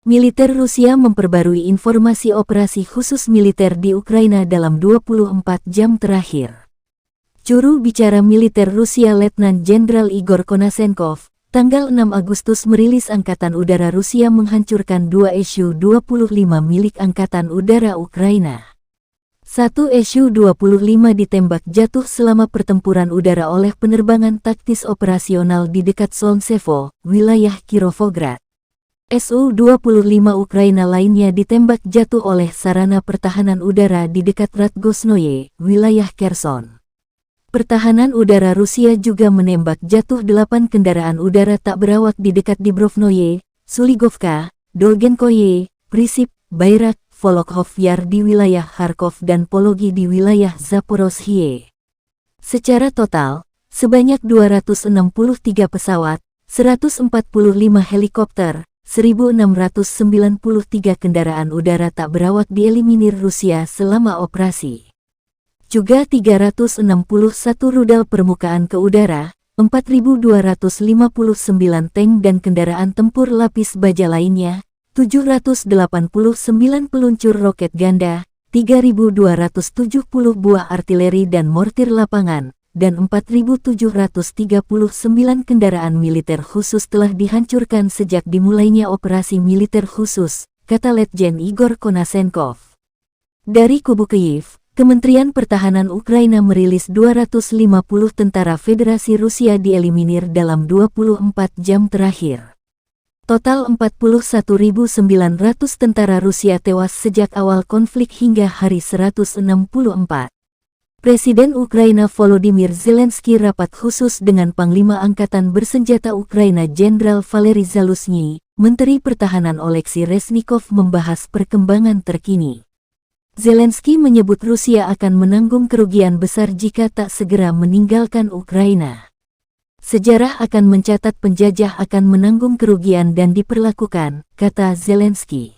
Militer Rusia memperbarui informasi operasi khusus militer di Ukraina dalam 24 jam terakhir. Juru bicara militer Rusia Letnan Jenderal Igor Konashenkov, tanggal 6 Agustus merilis Angkatan Udara Rusia menghancurkan 2 Su-25 milik Angkatan Udara Ukraina. 1 Su-25 ditembak jatuh selama pertempuran udara oleh penerbangan taktis operasional di dekat Solntsevo, wilayah Kirovograd. Su-25 Ukraina lainnya ditembak jatuh oleh sarana pertahanan udara di dekat Radgosnoye, wilayah Kherson. Pertahanan udara Rusia juga menembak jatuh 8 kendaraan udara tak berawak di dekat Dibrovnoye, Suligovka, Dolgenkoye, Prisip, Bayrak, Volokhov Yar di wilayah Kharkov dan Pologi di wilayah Zaporozhye. Secara total, sebanyak 263 pesawat, 145 helikopter, 1.693 kendaraan udara tak berawak dieliminir Rusia selama operasi. Juga 361 rudal permukaan ke udara, 4.259 tank dan kendaraan tempur lapis baja lainnya, 789 peluncur roket ganda, 3.270 buah artileri dan mortir lapangan, dan 4.739 kendaraan militer khusus telah dihancurkan sejak dimulainya operasi militer khusus, kata Letjen Igor Konashenkov. Dari kubu Kyiv, Kementerian Pertahanan Ukraina merilis 250 tentara Federasi Rusia dieliminir dalam 24 jam terakhir. Total 41.900 tentara Rusia tewas sejak awal konflik hingga hari 164. Presiden Ukraina Volodymyr Zelensky rapat khusus dengan Panglima Angkatan Bersenjata Ukraina Jenderal Valery Zaluzhny, Menteri Pertahanan Oleksiy Reznikov membahas perkembangan terkini. Zelensky menyebut Rusia akan menanggung kerugian besar jika tak segera meninggalkan Ukraina. Sejarah akan mencatat penjajah akan menanggung kerugian dan diperlakukan, kata Zelensky.